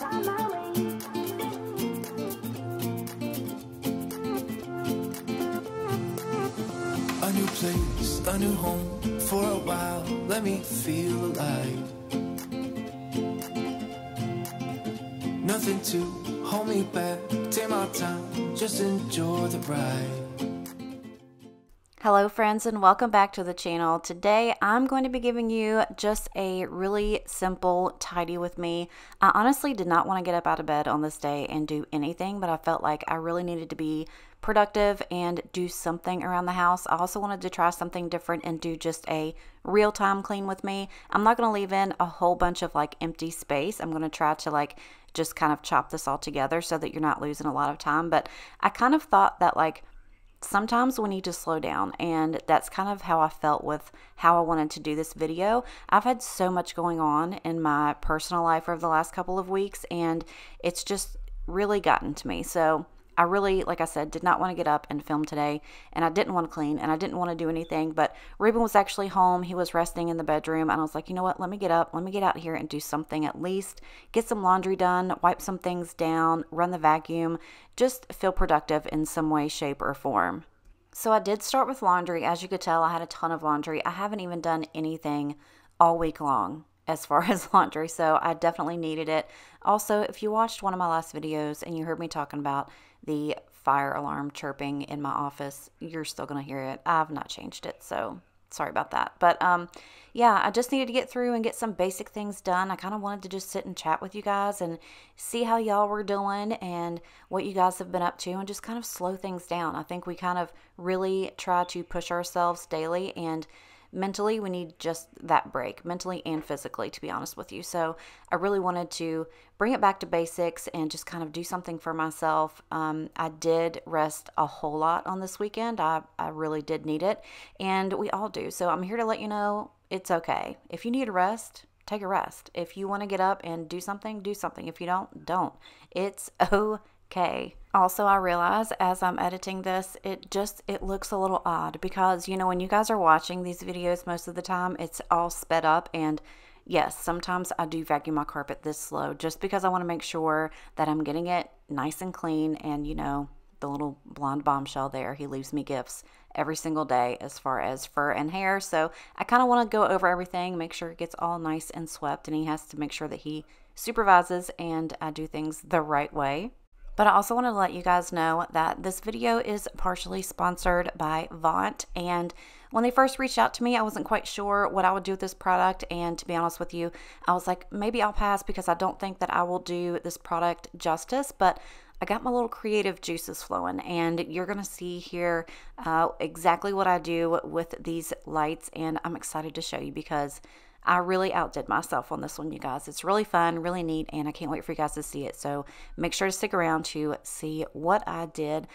A new place, a new home, for a while, let me feel alive. Nothing to hold me back, take my time, just enjoy the ride. Hello friends, and welcome back to the channel. Today I'm going to be giving you just a really simple tidy with me. I honestly did not want to get up out of bed on this day and do anything, but I felt like I really needed to be productive and do something around the house. I also wanted to try something different and do just a real-time clean with me. I'm not going to leave in a whole bunch of like empty space. I'm going to try to like just kind of chop this all together so that you're not losing a lot of time. But I kind of thought that like sometimes we need to slow down, and that's kind of how I felt with how I wanted to do this video. I've had so much going on in my personal life over the last couple of weeks, and it's just really gotten to me. So I really, like I said, did not want to get up and film today, and I didn't want to clean, and I didn't want to do anything, but Ruben was actually home. He was resting in the bedroom, and I was like, you know what, let me get up, let me get out here and do something, at least get some laundry done, wipe some things down, run the vacuum, just feel productive in some way, shape, or form. So I did start with laundry. As you could tell, I had a ton of laundry. I haven't even done anything all week long as far as laundry, so I definitely needed it. Also, if you watched one of my last videos and you heard me talking about the fire alarm chirping in my office, you're still going to hear it. I've not changed it, so sorry about that. But yeah, I just needed to get through and get some basic things done. I kind of wanted to just sit and chat with you guys and see how y'all were doing and what you guys have been up to, and just kind of slow things down. I think we kind of really try to push ourselves daily, and mentally we need just that break, mentally and physically, to be honest with you. So I really wanted to bring it back to basics and just kind of do something for myself. I did rest a whole lot on this weekend. I really did need it, and we all do. So I'm here to let you know it's okay. If you need a rest, take a rest. If you want to get up and do something, do something. If you don't. It's okay. Also, I realize as I'm editing this, it looks a little odd because, you know, when you guys are watching these videos most of the time, it's all sped up, and yes, sometimes I do vacuum my carpet this slow just because I want to make sure that I'm getting it nice and clean. And, you know, the little blonde bombshell there, he leaves me gifts every single day as far as fur and hair. So I kind of want to go over everything, make sure it gets all nice and swept, and he has to make sure that he supervises and I do things the right way. But I also want to let you guys know that this video is partially sponsored by Vont. And when they first reached out to me, I wasn't quite sure what I would do with this product. And to be honest with you, I was like, maybe I'll pass because I don't think that I will do this product justice. But I got my little creative juices flowing, and you're going to see here exactly what I do with these lights. And I'm excited to show you because I really outdid myself on this one, you guys. It's really fun, really neat, and I can't wait for you guys to see it. So make sure to stick around to see what I did.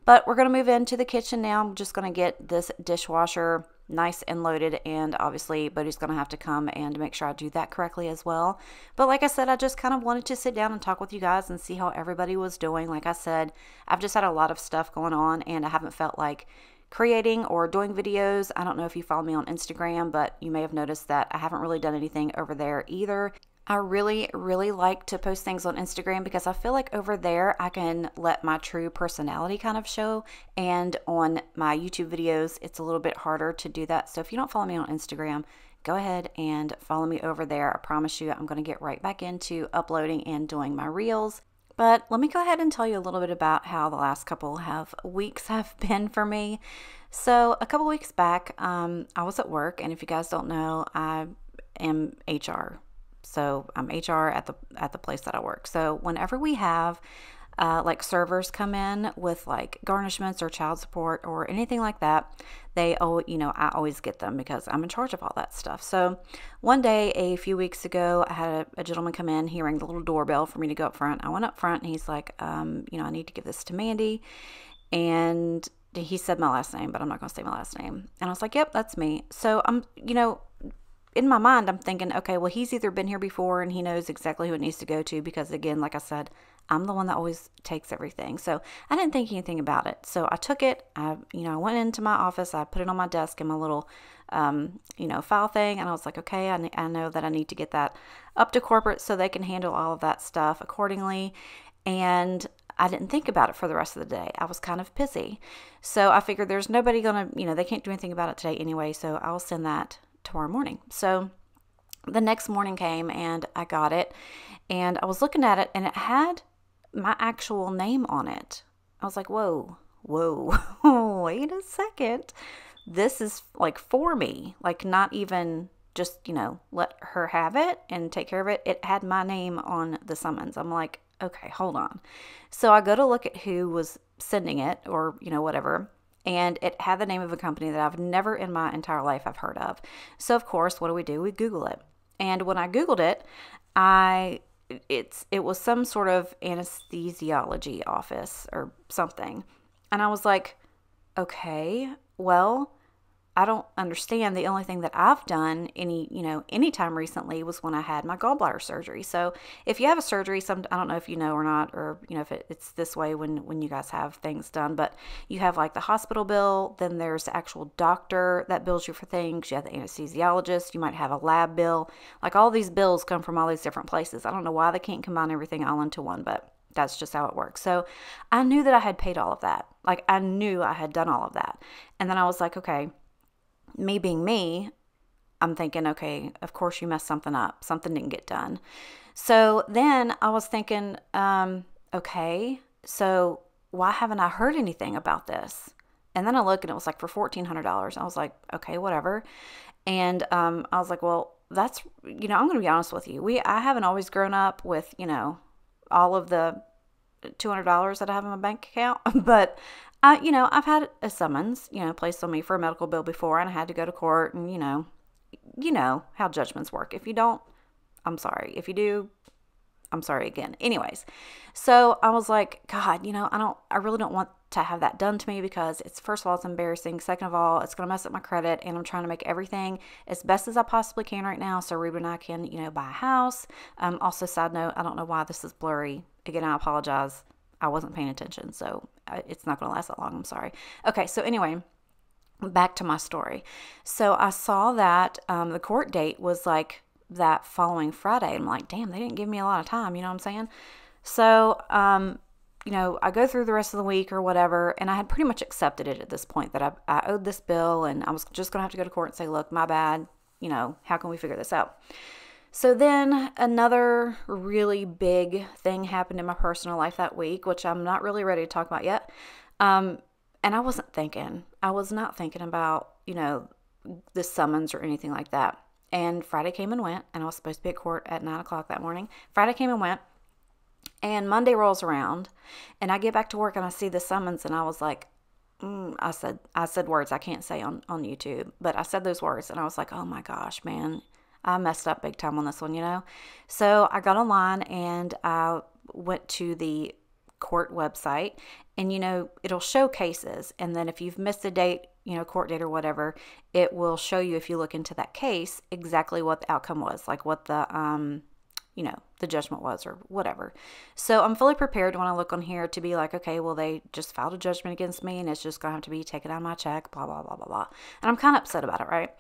But we're going to move into the kitchen now. I'm just going to get this dishwasher nice and loaded, and obviously Bodhi's going to have to come and make sure I do that correctly as well. But like I said, I just kind of wanted to sit down and talk with you guys and see how everybody was doing. Like I said, I've just had a lot of stuff going on, and I haven't felt like creating or doing videos. I don't know if you follow me on Instagram, but you may have noticed that I haven't really done anything over there either. I really like to post things on Instagram because I feel like over there I can let my true personality kind of show, and on my YouTube videos it's a little bit harder to do that. So if you don't follow me on Instagram, go ahead and follow me over there. I promise you I'm going to get right back into uploading and doing my reels. But let me go ahead and tell you a little bit about how the last couple of weeks have been for me. So a couple weeks back, I was at work, and if you guys don't know, I am HR. So I'm HR at the place that I work. So whenever we have like servers come in with like garnishments or child support or anything like that, I always get them because I'm in charge of all that stuff. So one day a few weeks ago, I had a gentleman come in. He rang the little doorbell for me to go up front. I went up front, and he's like, I need to give this to Mandy. And he said my last name, but I'm not going to say my last name. And I was like, yep, that's me. So I'm, in my mind, I'm thinking, okay, well, he's either been here before and he knows exactly who it needs to go to because, again, like I said, I'm the one that always takes everything. So I didn't think anything about it. So I took it. I went into my office. I put it on my desk in my little, file thing. And I was like, okay, I know that I need to get that up to corporate so they can handle all of that stuff accordingly. And I didn't think about it for the rest of the day. I was kind of pissy. So I figured there's nobody going to, they can't do anything about it today anyway. So I'll send that tomorrow morning. So the next morning came and I got it and I was looking at it and it had my actual name on it. I was like, whoa, wait a second. This is like for me, like not even just, let her have it and take care of it. It had my name on the summons. I'm like, okay, hold on. So I go to look at who was sending it or, whatever. And it had the name of a company that I've never in my entire life I've heard of. So of course, what do? We Google it. And when I Googled it, it was some sort of anesthesiology office or something. And I was like, okay, well, I don't understand. The only thing that I've done any time recently was when I had my gallbladder surgery. So if you have a surgery, I don't know if you know or not, or, if it's this way when you guys have things done, but you have like the hospital bill, then there's the actual doctor that bills you for things. You have the anesthesiologist, you might have a lab bill. Like all these bills come from all these different places. I don't know why they can't combine everything all into one, but that's just how it works. So I knew that I had paid all of that. Like I knew I had done all of that. And then I was like, okay, me being me, I'm thinking, okay, of course you messed something up. Something didn't get done. So then I was thinking, okay, so why haven't I heard anything about this? And then I looked and it was like for $1,400. I was like, okay, whatever. And I was like, well, that's, I'm going to be honest with you. I haven't always grown up with, all of the $200 that I have in my bank account, but I've had a summons, placed on me for a medical bill before, and I had to go to court, and you know how judgments work. If you don't, I'm sorry. If you do, I'm sorry again. Anyways, so I was like, God, I really don't want to have that done to me because first of all, it's embarrassing. Second of all, it's going to mess up my credit, and I'm trying to make everything as best as I possibly can right now so Reba and I can, buy a house. Also, side note, I don't know why this is blurry. Again, I apologize. I wasn't paying attention, so it's not going to last that long. I'm sorry. Okay, so anyway, back to my story. So I saw that the court date was like that following Friday. I'm like, damn, they didn't give me a lot of time, you know what I'm saying? So, I go through the rest of the week or whatever, and I had pretty much accepted it at this point that I owed this bill, and I was just going to have to go to court and say, look, my bad, how can we figure this out? So then another really big thing happened in my personal life that week, which I'm not really ready to talk about yet. And I was not thinking about, the summons or anything like that. And Friday came and went, and I was supposed to be at court at 9 o'clock that morning. Friday came and went, and Monday rolls around, and I get back to work and I see the summons, and I was like, I said words I can't say on YouTube, but I said those words, and I was like, oh my gosh, man. I messed up big time on this one, So I got online and I went to the court website, and, it'll show cases. And then if you've missed a date, court date or whatever, it will show you, if you look into that case, exactly what the outcome was, like what the judgment was or whatever. So I'm fully prepared when I look on here to be like, okay, well, they just filed a judgment against me and it's just going to have to be taken out of my check, blah, blah, blah, blah, blah. And I'm kind of upset about it, right?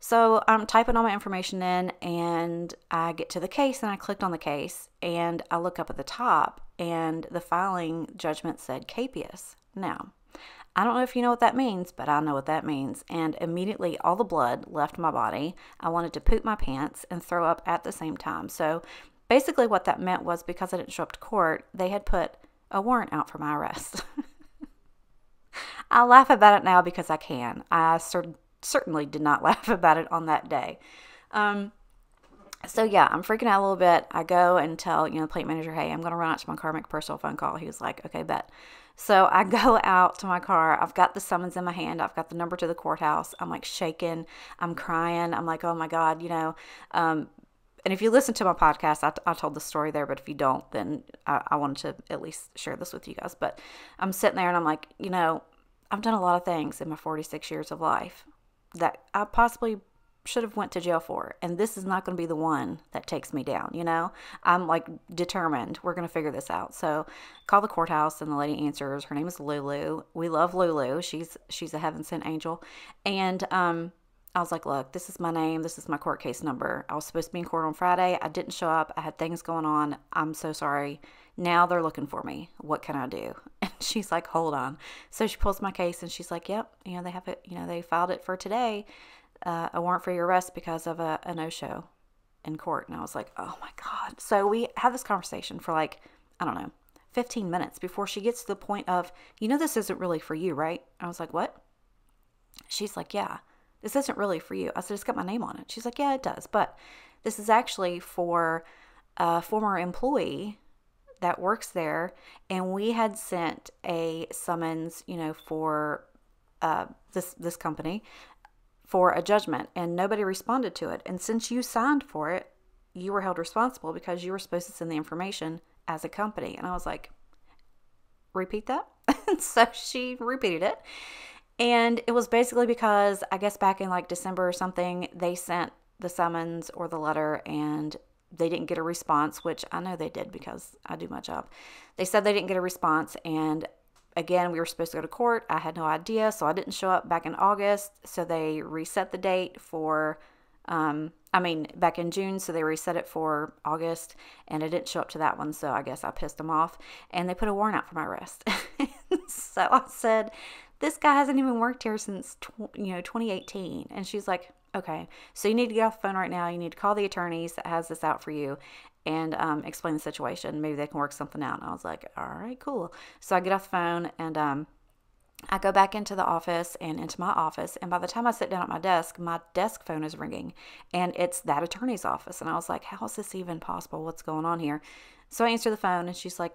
So I'm typing all my information in, and I get to the case, and I clicked on the case, and I look up at the top, and the filing judgment said capious. Now, I don't know if you know what that means, but I know what that means. And immediately all the blood left my body. I wanted to poop my pants and throw up at the same time. So basically what that meant was, because I didn't show up to court, they had put a warrant out for my arrest. I laugh about it now because I can. I certainly did not laugh about it on that day. So yeah, I'm freaking out a little bit. I go and tell, the plate manager, hey, I'm going to run out to my car, make a personal phone call. He was like, okay, bet. So I go out to my car. I've got the summons in my hand. I've got the number to the courthouse. I'm like shaking. I'm crying. I'm like, oh my God, and if you listen to my podcast, I told the story there, but if you don't, then I wanted to at least share this with you guys. But I'm sitting there and I'm like, I've done a lot of things in my 46 years of life that I possibly should have went to jail for, and this is not going to be the one that takes me down, you know? I'm like determined. We're going to figure this out. So call the courthouse, and the lady answers. Her name is Lulu. We love Lulu. She's a heaven sent angel. And I was like, look, this is my name. This is my court case number. I was supposed to be in court on Friday. I didn't show up. I had things going on. I'm so sorry. Now they're looking for me. What can I do? And she's like, hold on. So she pulls my case, and she's like, yep, you know, they have it, you know, they filed it for today. A warrant for your arrest because of a no-show in court. And I was like, oh my God. So we have this conversation for like, I don't know, 15 minutes before she gets to the point of, you know, this isn't really for you, right? I was like, what? She's like, yeah, this isn't really for you. I said, it's got my name on it. She's like, yeah, it does. But this is actually for a former employee that works there. And we had sent a summons, you know, for this company for a judgment, and nobody responded to it. And since you signed for it, you were held responsible because you were supposed to send the information as a company. And I was like, repeat that? And so she repeated it. And it was basically because I guess back in like December or something, they sent the summons or the letter and they didn't get a response, which I know they did because I do my job. They said they didn't get a response, and again, we were supposed to go to court. I had no idea, so I didn't show up back in August. So they reset the date for, back in June, so they reset it for August, and I didn't show up to that one, so I guess I pissed them off. And they put a warrant out for my arrest. So I said, this guy hasn't even worked here since, 2018. And she's like, okay, so you need to get off the phone right now. You need to call the attorneys that has this out for you and explain the situation. Maybe they can work something out. And I was like, all right, cool. So I get off the phone, and I go back into the office and into my office. And by the time I sit down at my desk phone is ringing, and it's that attorney's office. And I was like, how is this even possible? What's going on here? So I answer the phone, and she's like,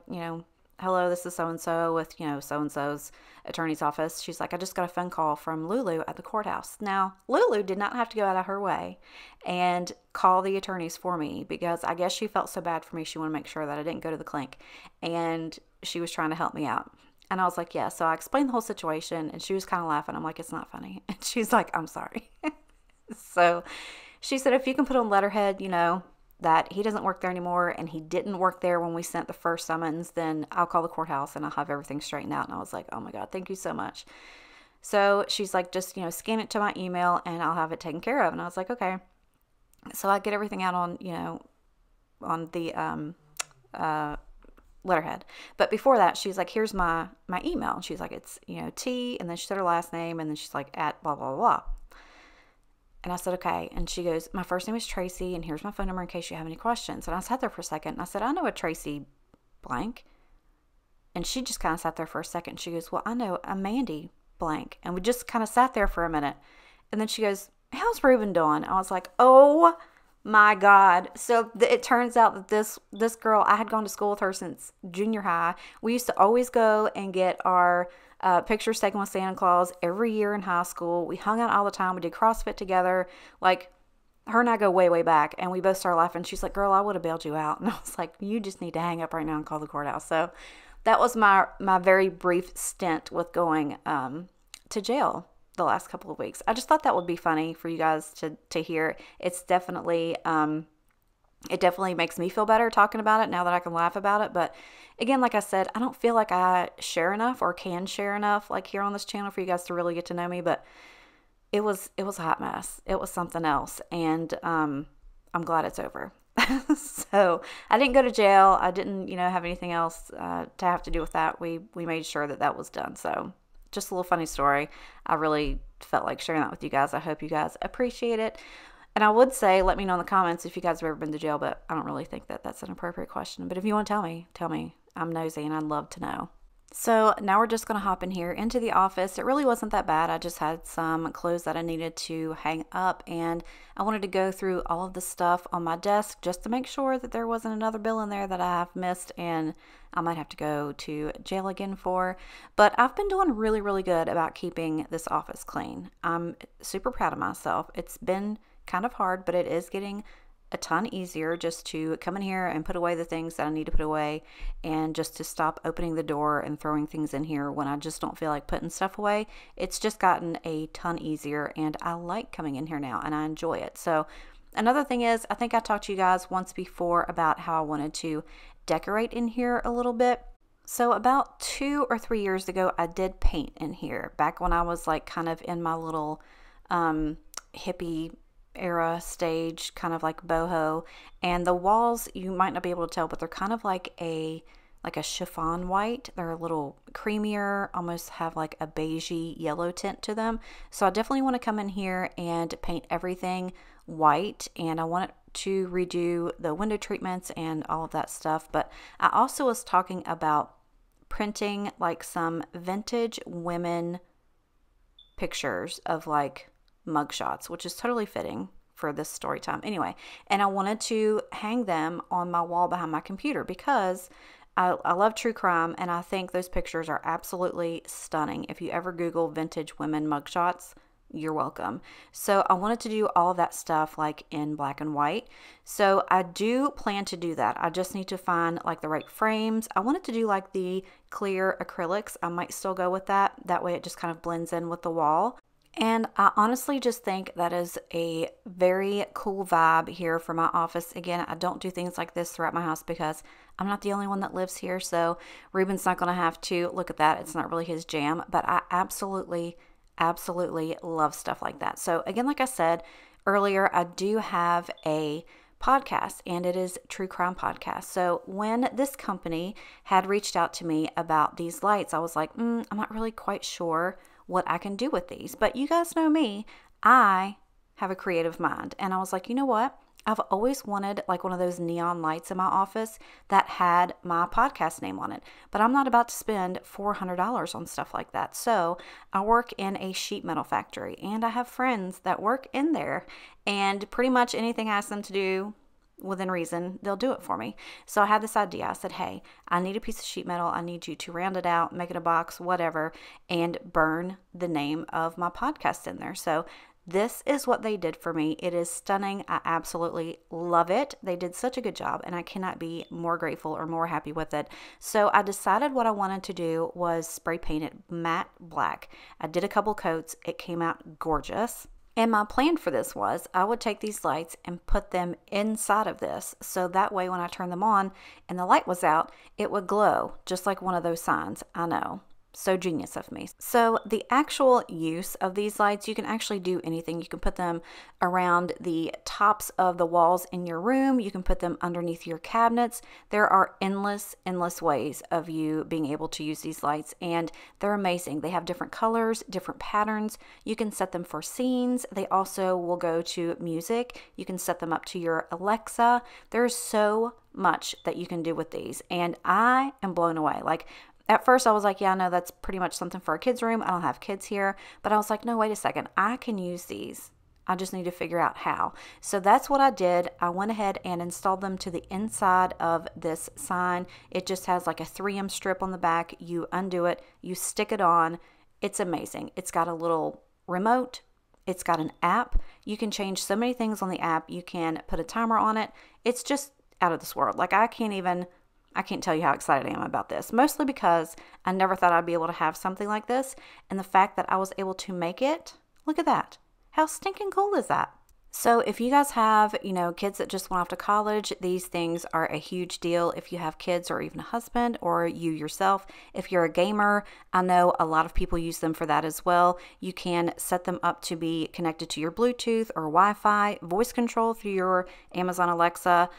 hello, this is so-and-so with, so-and-so's attorney's office. She's like, I just got a phone call from Lulu at the courthouse. Now, Lulu did not have to go out of her way and call the attorneys for me, because I guess she felt so bad for me. She wanted to make sure that I didn't go to the clink, and she was trying to help me out. And I was like, yeah. So I explained the whole situation, and she was kind of laughing. I'm like, it's not funny. And she's like, I'm sorry. So she said, if you can put on letterhead, that he doesn't work there anymore, and he didn't work there when we sent the first summons, then I'll call the courthouse and I'll have everything straightened out. And I was like, oh my God, thank you so much. So she's like, just, scan it to my email and I'll have it taken care of. And I was like, okay. So I get everything out on the letterhead. But before that, she's like, here's my email. And she's like, it's, T, and then she said her last name, and then she's like, at blah, blah, blah. And I said, okay. And she goes, my first name is Tracy, and here's my phone number in case you have any questions. And I sat there for a second, and I said, I know a Tracy blank. And she just kind of sat there for a second. She goes, well, I know a Mandy blank. And we just kind of sat there for a minute. And then she goes, how's Ruben doing? I was like, oh my God. So it turns out that this girl, I had gone to school with her since junior high. We used to always go and get our pictures taken with Santa Claus every year in high school. We hung out all the time. We did CrossFit together. Like, her and I go way, way back. And we both started laughing. She's like, girl, I would have bailed you out. And I was like, you just need to hang up right now and call the courthouse. So that was my very brief stint with going to jail the last couple of weeks. I just thought that would be funny for you guys to hear. It's definitely it definitely makes me feel better talking about it now that I can laugh about it. But again, like I said, I don't feel like I share enough or can share enough like here on this channel for you guys to really get to know me. But it was a hot mess. It was something else. And I'm glad it's over. So I didn't go to jail. I didn't, have anything else to have to do with that. We made sure that was done. So just a little funny story. I really felt like sharing that with you guys. I hope you guys appreciate it. And I would say, let me know in the comments if you guys have ever been to jail, but I don't really think that that's an appropriate question. But if you want to tell me. I'm nosy and I'd love to know. So now we're just going to hop in here into the office. It really wasn't that bad. I just had some clothes that I needed to hang up, and I wanted to go through all of the stuff on my desk just to make sure that there wasn't another bill in there that I have missed and I might have to go to jail again for. But I've been doing really, really good about keeping this office clean. I'm super proud of myself. It's been kind of hard, but it is getting a ton easier just to come in here and put away the things that I need to put away, and just to stop opening the door and throwing things in here when I just don't feel like putting stuff away. It's just gotten a ton easier, and I like coming in here now and I enjoy it. So another thing is, I think I talked to you guys once before about how I wanted to decorate in here a little bit. So about 2 or 3 years ago, I did paint in here back when I was like kind of in my little hippie era stage, kind of like boho. And the walls, you might not be able to tell, but they're kind of like a chiffon white. They're a little creamier, almost have like a beigey yellow tint to them. So I definitely want to come in here and paint everything white, and I want to redo the window treatments and all of that stuff. But I also was talking about printing like some vintage women pictures of like mugshots, which is totally fitting for this story time anyway. And I wanted to hang them on my wall behind my computer because I love true crime, and I think those pictures are absolutely stunning. If you ever Google vintage women mugshots, you're welcome. So I wanted to do all of that stuff like in black and white. So I do plan to do that. I just need to find like the right frames. I wanted to do like the clear acrylics. I might still go with that. That way it just kind of blends in with the wall. And I honestly just think that is a very cool vibe here for my office. Again, I don't do things like this throughout my house because I'm not the only one that lives here. So Ruben's not going to have to look at that. It's not really his jam, but I absolutely love stuff like that. So again, like I said earlier, I do have a podcast, and it is True Crime Podcast. So when this company had reached out to me about these lights, I was like, I'm not really quite sure what I can do with these. But you guys know me, I have a creative mind. And I was like, you know what? I've always wanted like one of those neon lights in my office that had my podcast name on it, but I'm not about to spend $400 on stuff like that. So I work in a sheet metal factory, and I have friends that work in there, and pretty much anything I ask them to do within reason, they'll do it for me. So I had this idea. I said, hey, I need a piece of sheet metal. I need you to round it out, make it a box, whatever, and burn the name of my podcast in there. So this is what they did for me. It is stunning. I absolutely love it. They did such a good job, and I cannot be more grateful or more happy with it. So I decided what I wanted to do was spray paint it matte black. I did a couple coats. It came out gorgeous. And my plan for this was I would take these lights and put them inside of this. So that way when I turned them on and the light was out, it would glow just like one of those signs. I know. So genius of me. So the actual use of these lights, you can actually do anything. You can put them around the tops of the walls in your room. You can put them underneath your cabinets. There are endless ways of you being able to use these lights, and they're amazing. They have different colors, different patterns. You can set them for scenes. They also will go to music. You can set them up to your Alexa. There's so much that you can do with these, and I am blown away. Like, at first I was like, yeah, no, that's pretty much something for a kid's room. I don't have kids here. But I was like, no, wait a second. I can use these. I just need to figure out how. So that's what I did. I went ahead and installed them to the inside of this sign. It just has like a 3M strip on the back. You undo it. You stick it on. It's amazing. It's got a little remote. It's got an app. You can change so many things on the app. You can put a timer on it. It's just out of this world. Like, I can't tell you how excited I am about this, mostly because I never thought I'd be able to have something like this. And the fact that I was able to make it, look at that. How stinking cool is that? So if you guys have, kids that just went off to college, these things are a huge deal. If you have kids or even a husband, or you yourself, if you're a gamer, I know a lot of people use them for that as well. You can set them up to be connected to your Bluetooth or Wi-Fi, voice control through your Amazon Alexa.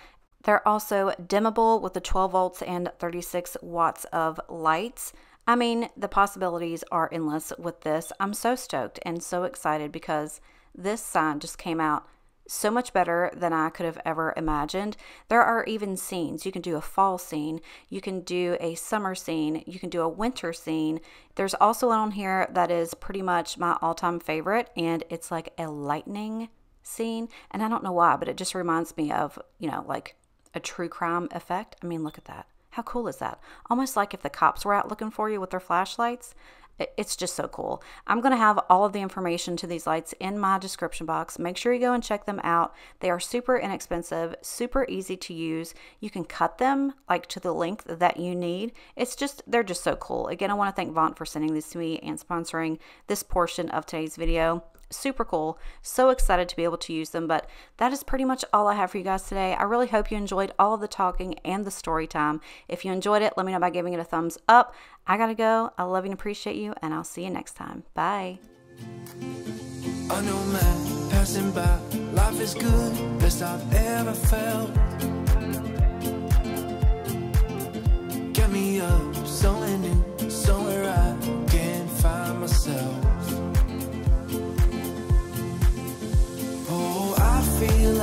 They're also dimmable with the 12 volts and 36 watts of lights. I mean, the possibilities are endless with this. I'm so stoked and so excited because this sign just came out so much better than I could have ever imagined. There are even scenes. You can do a fall scene. You can do a summer scene. You can do a winter scene. There's also one on here that is pretty much my all-time favorite, and it's like a lightning scene. And I don't know why, but it just reminds me of, like a true crime effect. I mean, look at that. How cool is that? Almost like if the cops were out looking for you with their flashlights. It's just so cool. I'm going to have all of the information to these lights in my description box. Make sure you go and check them out. They are super inexpensive, super easy to use. You can cut them like to the length that you need. They're just so cool. Again, I want to thank Vont for sending these to me and sponsoring this portion of today's video. Super cool. So excited to be able to use them. But that is pretty much all I have for you guys today. I really hope you enjoyed all of the talking and the story time. If you enjoyed it, let me know by giving it a thumbs up. I gotta go. I love you and appreciate you, and I'll see you next time. Bye. I know, man, passing by, life is good, best I've ever felt. Get me up, somewhere new, somewhere I can find myself. Oh, I feel